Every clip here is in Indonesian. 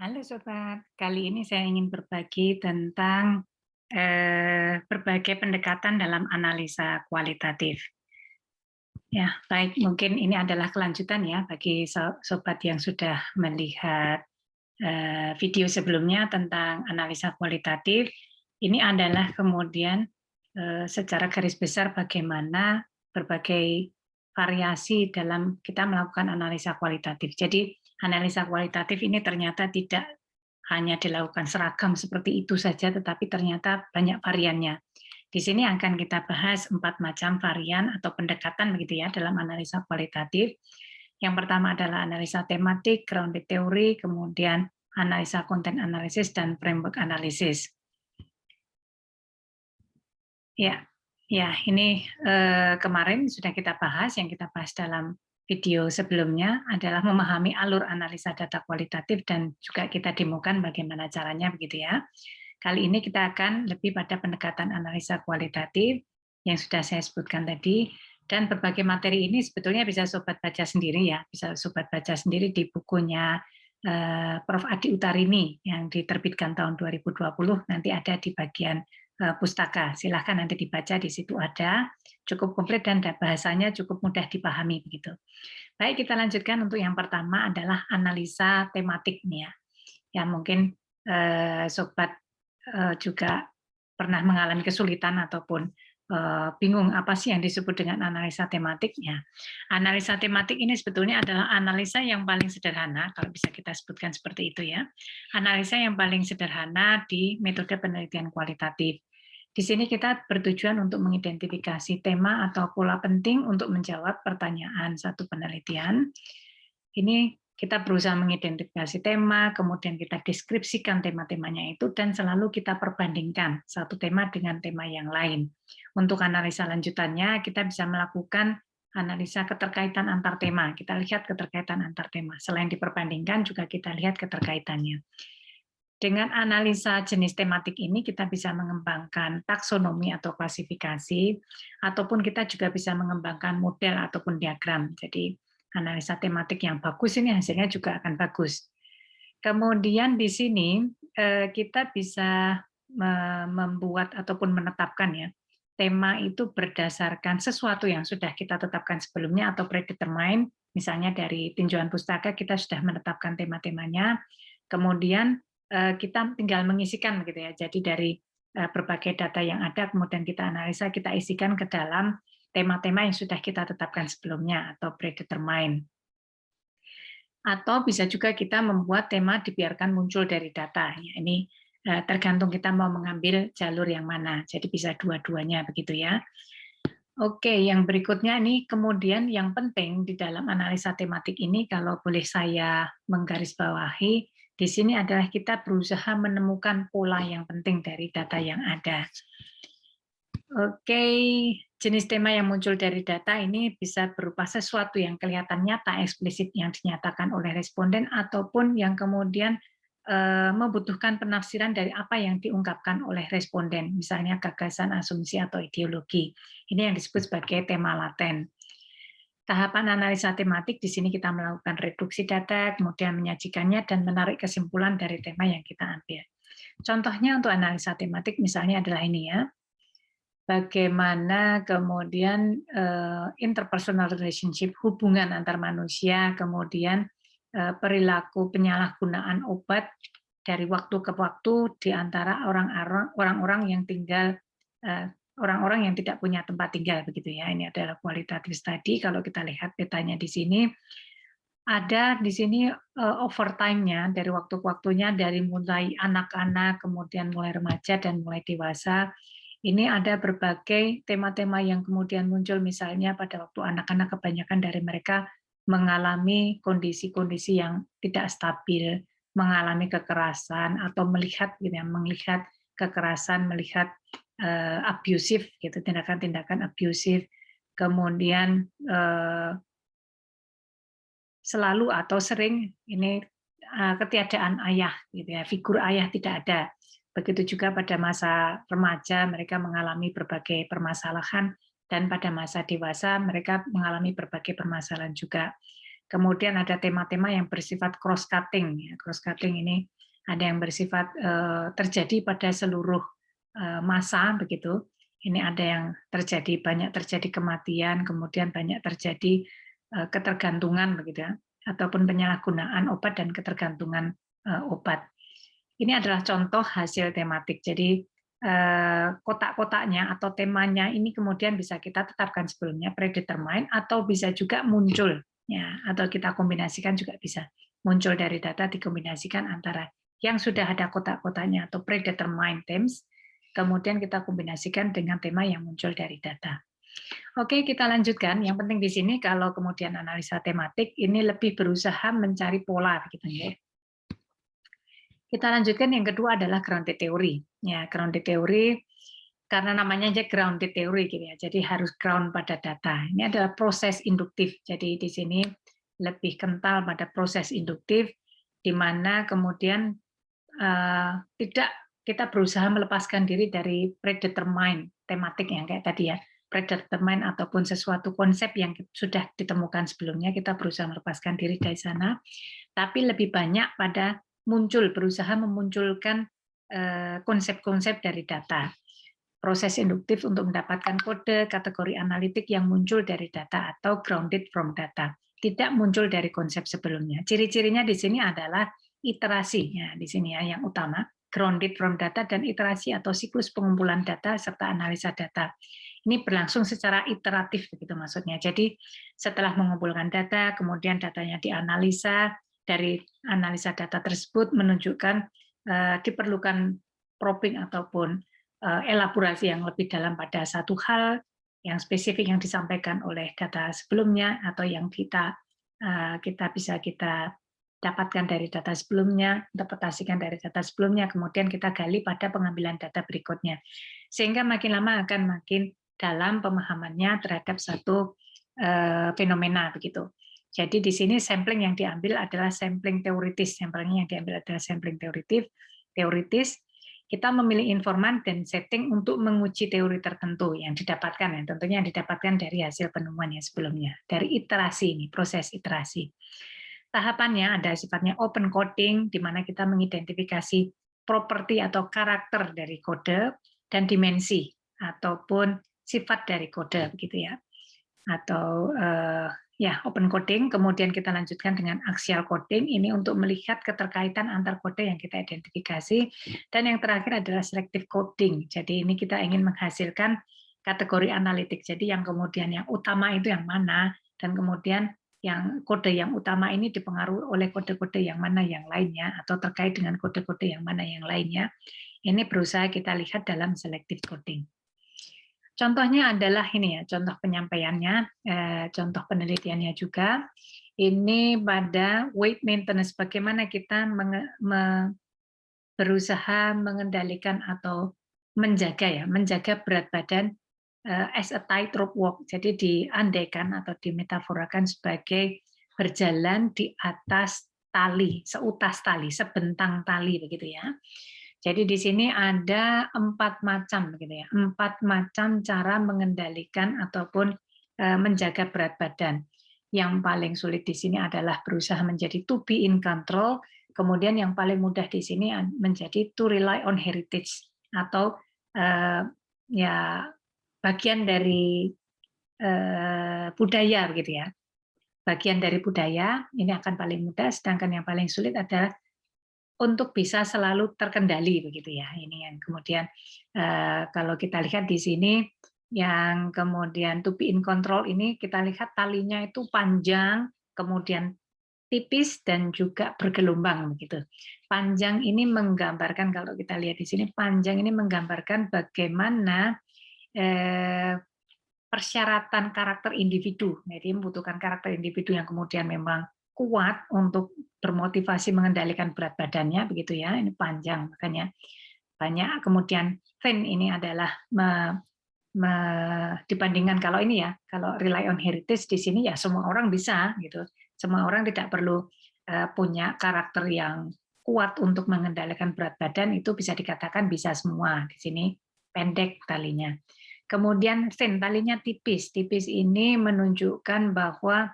Halo Sobat, kali ini saya ingin berbagi tentang berbagai pendekatan dalam analisa kualitatif. Ya, baik, mungkin ini adalah kelanjutan ya bagi Sobat yang sudah melihat video sebelumnya tentang analisa kualitatif. Ini adalah kemudian secara garis besar bagaimana berbagai variasi dalam kita melakukan analisa kualitatif. Jadi analisa kualitatif ini ternyata tidak hanya dilakukan seragam seperti itu saja, tetapi ternyata banyak variannya. Di sini akan kita bahas 4 macam varian atau pendekatan begitu ya dalam analisa kualitatif. Yang pertama adalah analisa tematik, grounded theory, kemudian analisa konten analisis dan framework analisis. Ya, ya ini kemarin sudah kita bahas, yang kita bahas dalam video sebelumnya adalah memahami alur analisa data kualitatif dan juga kita demokan bagaimana caranya begitu ya. Kali ini kita akan lebih pada pendekatan analisa kualitatif yang sudah saya sebutkan tadi, dan berbagai materi ini sebetulnya bisa Sobat baca sendiri ya, bisa Sobat baca sendiri di bukunya Prof. Adi Utarini yang diterbitkan tahun 2020, nanti ada di bagian pustaka. Silahkan nanti dibaca, di situ ada, cukup komplit dan bahasanya cukup mudah dipahami begitu. Baik, kita lanjutkan untuk yang pertama adalah analisa tematik nih ya. Ya mungkin Sobat juga pernah mengalami kesulitan ataupun bingung apa sih yang disebut dengan analisa tematiknya. Analisa tematik ini sebetulnya adalah analisa yang paling sederhana, kalau bisa kita sebutkan seperti itu ya. Analisa yang paling sederhana di metode penelitian kualitatif. Di sini kita bertujuan untuk mengidentifikasi tema atau pola penting untuk menjawab pertanyaan satu penelitian. Ini kita berusaha mengidentifikasi tema, kemudian kita deskripsikan tema-temanya itu, dan selalu kita perbandingkan satu tema dengan tema yang lain. Untuk analisa lanjutannya, kita bisa melakukan analisa keterkaitan antar tema. Kita lihat keterkaitan antar tema. Selain diperbandingkan, juga kita lihat keterkaitannya. Dengan analisa jenis tematik ini, kita bisa mengembangkan taksonomi atau klasifikasi, ataupun kita juga bisa mengembangkan model ataupun diagram. Jadi, analisa tematik yang bagus ini hasilnya juga akan bagus. Kemudian di sini kita bisa membuat ataupun menetapkan ya tema itu berdasarkan sesuatu yang sudah kita tetapkan sebelumnya atau predetermine. Misalnya dari tinjauan pustaka kita sudah menetapkan tema-temanya, kemudian kita tinggal mengisikan gitu ya. Jadi dari berbagai data yang ada kemudian kita analisa, kita isikan ke dalam tema-tema yang sudah kita tetapkan sebelumnya atau predetermine. Atau bisa juga kita membuat tema dibiarkan muncul dari data. Ya, ini tergantung kita mau mengambil jalur yang mana. Jadi bisa dua-duanya begitu ya. Oke, yang berikutnya ini kemudian yang penting di dalam analisa tematik ini, kalau boleh saya menggarisbawahi, di sini adalah kita berusaha menemukan pola yang penting dari data yang ada. Oke, jenis tema yang muncul dari data ini bisa berupa sesuatu yang kelihatan nyata, eksplisit yang dinyatakan oleh responden, ataupun yang kemudian membutuhkan penafsiran dari apa yang diungkapkan oleh responden, misalnya gagasan, asumsi, atau ideologi. Ini yang disebut sebagai tema laten. Tahapan analisa tematik di sini kita melakukan reduksi data, kemudian menyajikannya dan menarik kesimpulan dari tema yang kita ambil. Contohnya untuk analisa tematik misalnya adalah ini ya. Bagaimana kemudian interpersonal relationship, hubungan antar manusia, kemudian perilaku penyalahgunaan obat dari waktu ke waktu di antara orang-orang yang tinggal, orang-orang yang tidak punya tempat tinggal begitu ya. Ini adalah qualitative study. Kalau kita lihat petanya di sini, ada di sini overtime-nya dari waktu ke waktunya, dari mulai anak-anak, kemudian mulai remaja dan mulai dewasa. Ini ada berbagai tema-tema yang kemudian muncul, misalnya pada waktu anak-anak kebanyakan dari mereka mengalami kondisi-kondisi yang tidak stabil, mengalami kekerasan atau melihat gitu ya, melihat kekerasan, melihat abusif gitu, tindakan-tindakan abusif, kemudian selalu atau sering ini ketiadaan ayah gitu ya, figur ayah tidak ada. Begitu juga pada masa remaja mereka mengalami berbagai permasalahan, dan pada masa dewasa mereka mengalami berbagai permasalahan juga. Kemudian ada tema-tema yang bersifat cross-cutting. Cross-cutting ini ada yang bersifat terjadi pada seluruh masa, begitu. Ini ada yang banyak terjadi kematian, kemudian banyak terjadi ketergantungan, begitu ya, ataupun penyalahgunaan obat dan ketergantungan obat. Ini adalah contoh hasil tematik. Jadi kotak-kotaknya atau temanya ini kemudian bisa kita tetapkan sebelumnya predetermine atau bisa juga muncul ya, atau kita kombinasikan juga bisa muncul dari data dikombinasikan antara yang sudah ada kotak-kotaknya atau predetermined themes, kemudian kita kombinasikan dengan tema yang muncul dari data. Oke, kita lanjutkan. Yang penting di sini kalau kemudian analisa tematik ini lebih berusaha mencari pola gitu ya. Kita lanjutkan, yang kedua adalah grounded theory. Ya, grounded theory karena namanya aja grounded theory gitu ya. Jadi harus ground pada data. Ini adalah proses induktif. Jadi di sini lebih kental pada proses induktif di mana kemudian tidak kita berusaha melepaskan diri dari predetermined tematik yang kayak tadi ya. Predetermined ataupun sesuatu konsep yang sudah ditemukan sebelumnya, kita berusaha melepaskan diri dari sana. Tapi lebih banyak pada berusaha memunculkan konsep-konsep dari data. Proses induktif untuk mendapatkan kode kategori analitik yang muncul dari data atau grounded from data, tidak muncul dari konsep sebelumnya. Ciri-cirinya di sini adalah iterasi, ya, di sini ya yang utama, grounded from data dan iterasi atau siklus pengumpulan data serta analisa data. Ini berlangsung secara iteratif begitu maksudnya. Jadi setelah mengumpulkan data, kemudian datanya dianalisa, dari analisa data tersebut menunjukkan diperlukan probing ataupun elaborasi yang lebih dalam pada satu hal yang spesifik yang disampaikan oleh data sebelumnya atau yang kita bisa kita dapatkan dari data sebelumnya, interpretasikan dari data sebelumnya, kemudian kita gali pada pengambilan data berikutnya. Sehingga makin lama akan makin dalam pemahamannya terhadap satu fenomena begitu. Jadi di sini sampling yang diambil adalah sampling teoritis. Sampling yang diambil adalah sampling teoritis. Kita memilih informan dan setting untuk menguji teori tertentu yang didapatkan, ya, tentunya yang didapatkan dari hasil penemuan yang sebelumnya, dari iterasi ini, proses iterasi. Tahapannya ada sifatnya open coding, di mana kita mengidentifikasi properti atau karakter dari kode dan dimensi ataupun sifat dari kode, begitu ya. Atau ya open coding, kemudian kita lanjutkan dengan axial coding, ini untuk melihat keterkaitan antar kode yang kita identifikasi, dan yang terakhir adalah selective coding. Jadi ini kita ingin menghasilkan kategori analitik. Jadi yang kemudian yang utama itu yang mana, dan kemudian yang kode yang utama ini dipengaruhi oleh kode-kode yang mana yang lainnya, atau terkait dengan kode-kode yang mana yang lainnya. Ini berusaha kita lihat dalam selective coding. Contohnya adalah ini ya, contoh penyampaiannya, contoh penelitiannya juga. Ini pada weight maintenance, bagaimana kita berusaha mengendalikan atau menjaga berat badan as a tightrope walk. Jadi diandaikan atau dimetaforakan sebagai berjalan di atas tali, seutas tali, sebentang tali begitu ya. Jadi di sini ada 4 macam begitu ya, 4 macam cara mengendalikan ataupun menjaga berat badan. Yang paling sulit di sini adalah berusaha menjadi to be in control, kemudian yang paling mudah di sini menjadi to rely on heritage atau ya bagian dari budaya begitu ya. Bagian dari budaya ini akan paling mudah, sedangkan yang paling sulit adalah untuk bisa selalu terkendali begitu ya. Ini yang kemudian kalau kita lihat di sini yang kemudian to be in control ini kita lihat talinya itu panjang, kemudian tipis dan juga bergelombang begitu. Panjang ini menggambarkan, kalau kita lihat di sini panjang ini menggambarkan bagaimana persyaratan karakter individu. Jadi membutuhkan karakter individu yang kemudian memang kuat untuk bermotivasi mengendalikan berat badannya begitu ya. Ini panjang, makanya banyak. Kemudian thin ini adalah dibandingkan kalau ini ya, kalau rely on heritage di sini ya semua orang bisa gitu. Semua orang tidak perlu punya karakter yang kuat untuk mengendalikan berat badan, itu bisa dikatakan bisa semua. Di sini pendek talinya. Kemudian thin, talinya tipis. Tipis ini menunjukkan bahwa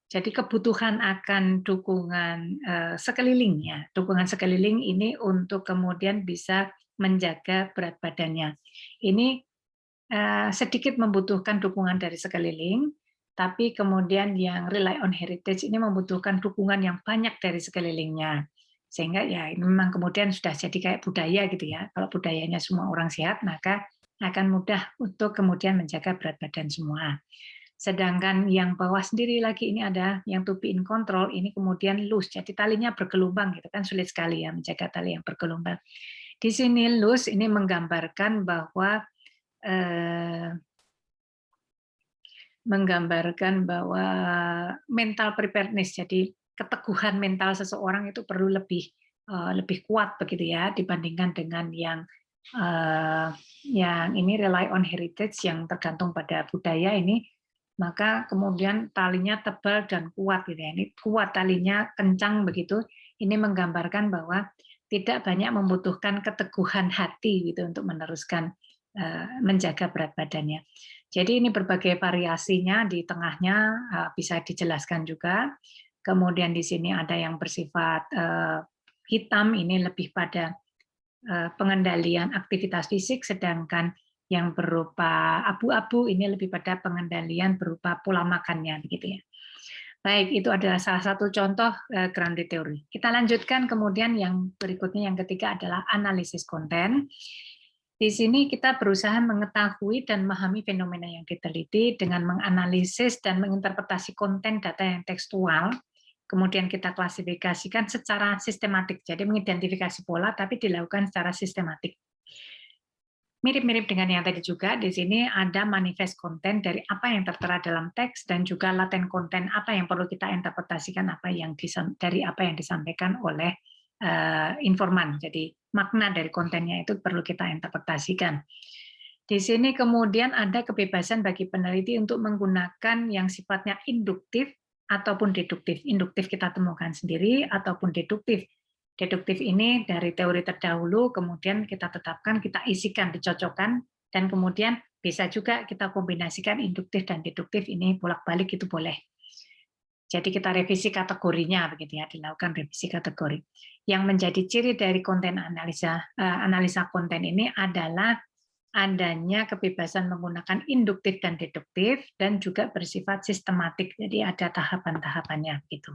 jadi kebutuhan akan dukungan sekeliling ya. Dukungan sekeliling ini untuk kemudian bisa menjaga berat badannya. Ini sedikit membutuhkan dukungan dari sekeliling, tapi kemudian yang rely on heritage ini membutuhkan dukungan yang banyak dari sekelilingnya. Sehingga ya ini memang kemudian sudah jadi kayak budaya gitu ya. Kalau budayanya semua orang sehat, maka akan mudah untuk kemudian menjaga berat badan semua. Sedangkan yang bawah sendiri lagi ini ada yang to be in control, ini kemudian loose, jadi talinya bergelombang gitu kan, sulit sekali ya menjaga tali yang bergelombang. Di sini loose ini menggambarkan bahwa mental preparedness, jadi keteguhan mental seseorang itu perlu lebih kuat begitu ya dibandingkan dengan yang ini rely on heritage yang tergantung pada budaya ini, maka kemudian talinya tebal dan kuat gitu ya. Ini kuat talinya, kencang begitu. Ini menggambarkan bahwa tidak banyak membutuhkan keteguhan hati gitu untuk meneruskan menjaga berat badannya. Jadi ini berbagai variasinya, di tengahnya bisa dijelaskan juga. Kemudian di sini ada yang bersifat hitam, ini lebih pada pengendalian aktivitas fisik, sedangkan yang berupa abu-abu ini lebih pada pengendalian berupa pola makannya, begitu ya. Baik, itu adalah salah satu contoh grounded theory. Kita lanjutkan kemudian yang berikutnya, yang ketiga adalah analisis konten. Di sini kita berusaha mengetahui dan memahami fenomena yang diteliti dengan menganalisis dan menginterpretasi konten data yang tekstual, kemudian kita klasifikasikan secara sistematik, jadi mengidentifikasi pola tapi dilakukan secara sistematik. Mirip-mirip dengan yang tadi juga, di sini ada manifest konten dari apa yang tertera dalam teks dan juga laten konten apa yang perlu kita interpretasikan dari apa yang disampaikan oleh informan. Jadi makna dari kontennya itu perlu kita interpretasikan. Di sini kemudian ada kebebasan bagi peneliti untuk menggunakan yang sifatnya induktif ataupun deduktif. Induktif kita temukan sendiri ataupun deduktif. Deduktif ini dari teori terdahulu, kemudian kita tetapkan, kita isikan, dicocokkan, dan kemudian bisa juga kita kombinasikan induktif dan deduktif, ini bolak-balik itu boleh. Jadi kita revisi kategorinya, begitu ya, dilakukan revisi kategori. Yang menjadi ciri dari konten analisa konten ini adalah adanya kebebasan menggunakan induktif dan deduktif, dan juga bersifat sistematik, jadi ada tahapan-tahapannya gitu.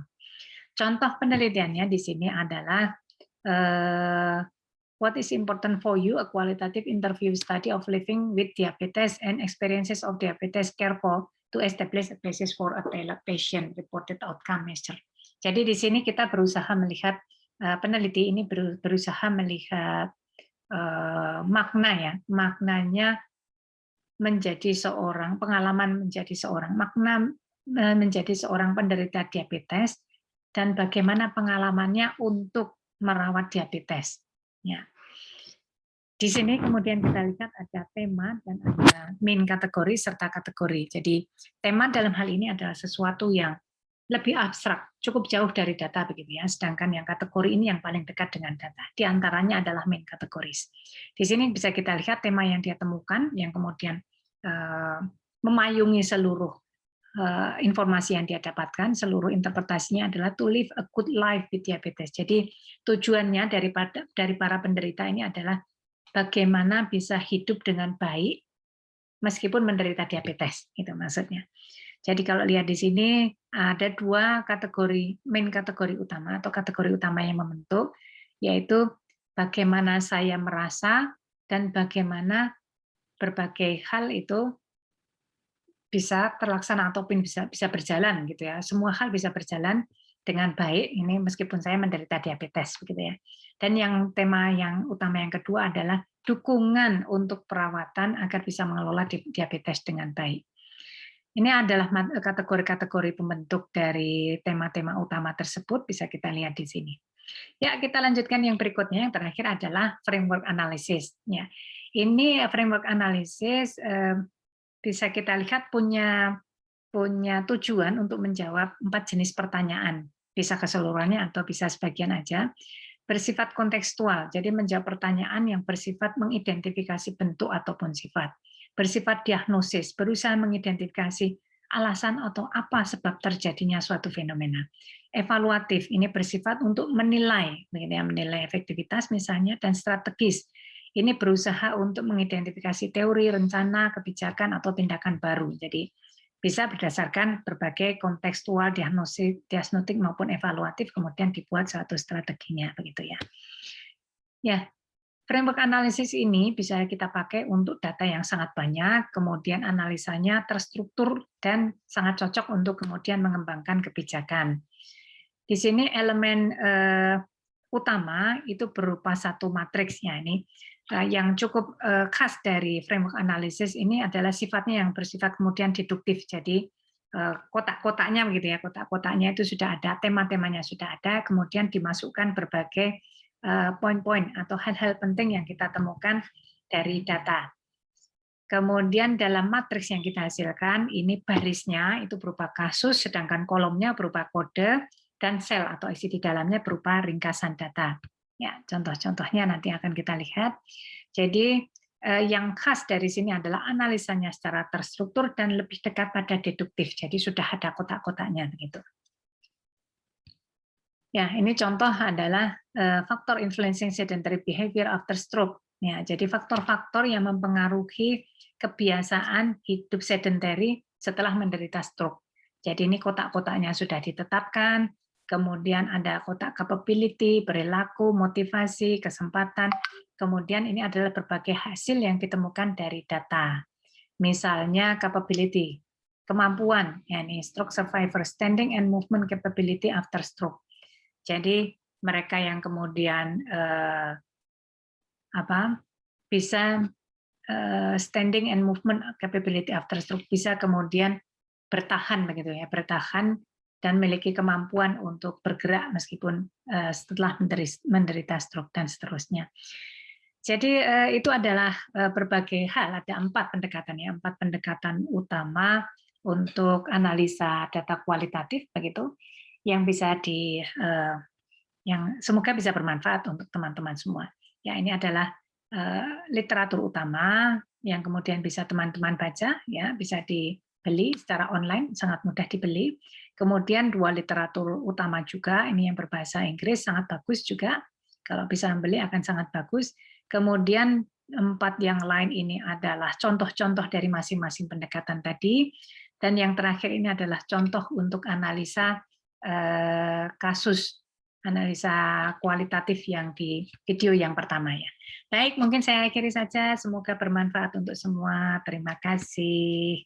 Contoh penelitiannya di sini adalah what is important for you, a qualitative interview study of living with diabetes and experiences of diabetes care for to establish a basis for a tailored patient reported outcome measure. Jadi di sini kita berusaha melihat, peneliti ini berusaha melihat maknanya menjadi seorang, pengalaman menjadi seorang, makna menjadi seorang penderita diabetes, dan bagaimana pengalamannya untuk merawat diabetes. Ya. Di sini kemudian kita lihat ada tema dan ada main kategori serta kategori. Jadi tema dalam hal ini adalah sesuatu yang lebih abstrak, cukup jauh dari data begitu ya. Sedangkan yang kategori ini yang paling dekat dengan data. Di antaranya adalah main kategoris. Di sini bisa kita lihat tema yang dia temukan, yang kemudian memayungi seluruh informasi yang dia dapatkan, seluruh interpretasinya adalah to live a good life with diabetes. Jadi tujuannya dari para penderita ini adalah bagaimana bisa hidup dengan baik meskipun menderita diabetes, itu maksudnya. Jadi kalau lihat di sini ada dua kategori, main kategori utama atau kategori utama yang membentuk, yaitu bagaimana saya merasa dan bagaimana berbagai hal itu bisa terlaksana ataupun bisa berjalan gitu ya. Semua hal bisa berjalan dengan baik ini meskipun saya menderita diabetes begitu ya. Dan yang tema yang utama yang kedua adalah dukungan untuk perawatan agar bisa mengelola diabetes dengan baik. Ini adalah kategori-kategori pembentuk dari tema-tema utama tersebut, bisa kita lihat di sini. Ya, kita lanjutkan yang berikutnya, yang terakhir adalah framework analysis. Ya, ini framework analysis bisa kita lihat punya tujuan untuk menjawab 4 jenis pertanyaan, bisa keseluruhannya atau bisa sebagian aja. Bersifat kontekstual, jadi menjawab pertanyaan yang bersifat mengidentifikasi bentuk ataupun sifat. Bersifat diagnosis, berusaha mengidentifikasi alasan atau apa sebab terjadinya suatu fenomena. Evaluatif ini bersifat untuk menilai, menilai efektivitas misalnya, dan strategis. Ini berusaha untuk mengidentifikasi teori, rencana, kebijakan atau tindakan baru. Jadi bisa berdasarkan berbagai kontekstual, diagnostik maupun evaluatif, kemudian dibuat suatu strateginya, begitu ya. Ya, framework analisis ini bisa kita pakai untuk data yang sangat banyak, kemudian analisanya terstruktur dan sangat cocok untuk kemudian mengembangkan kebijakan. Di sini elemen utama itu berupa satu matriksnya ini. Yang cukup khas dari framework analisis ini adalah sifatnya yang bersifat kemudian deduktif. Jadi kotak-kotaknya begitu ya, kotak-kotaknya itu sudah ada, tema-temanya sudah ada, kemudian dimasukkan berbagai poin-poin atau hal-hal penting yang kita temukan dari data. Kemudian dalam matriks yang kita hasilkan, ini barisnya itu berupa kasus, sedangkan kolomnya berupa kode, dan sel atau isi di dalamnya berupa ringkasan data. Ya, contoh-contohnya nanti akan kita lihat. Jadi yang khas dari sini adalah analisanya secara terstruktur dan lebih dekat pada deduktif. Jadi sudah ada kotak-kotaknya begitu. Ya, ini contoh adalah faktor influencing sedentary behavior after stroke. Ya, jadi faktor-faktor yang mempengaruhi kebiasaan hidup sedentary setelah menderita stroke. Jadi ini kotak-kotaknya sudah ditetapkan, kemudian ada kotak capability, perilaku, motivasi, kesempatan, kemudian ini adalah berbagai hasil yang ditemukan dari data. Misalnya capability, kemampuan, yakni stroke survivor, standing and movement capability after stroke. Jadi mereka yang kemudian bisa standing and movement capability after stroke, bisa kemudian bertahan begitu ya, bertahan dan memiliki kemampuan untuk bergerak meskipun setelah menderita stroke dan seterusnya. Jadi itu adalah berbagai hal, ada 4 pendekatan ya, 4 pendekatan utama untuk analisa data kualitatif begitu, yang bisa yang semoga bisa bermanfaat untuk teman-teman semua. Ya, ini adalah literatur utama yang kemudian bisa teman-teman baca, ya, bisa dibeli secara online, sangat mudah dibeli. Kemudian 2 literatur utama juga, ini yang berbahasa Inggris sangat bagus juga. Kalau bisa membeli akan sangat bagus. Kemudian 4 yang lain ini adalah contoh-contoh dari masing-masing pendekatan tadi. Dan yang terakhir ini adalah contoh untuk analisa kasus, analisa kualitatif yang di video yang pertama ya. Baik, mungkin saya akhiri saja. Semoga bermanfaat untuk semua. Terima kasih.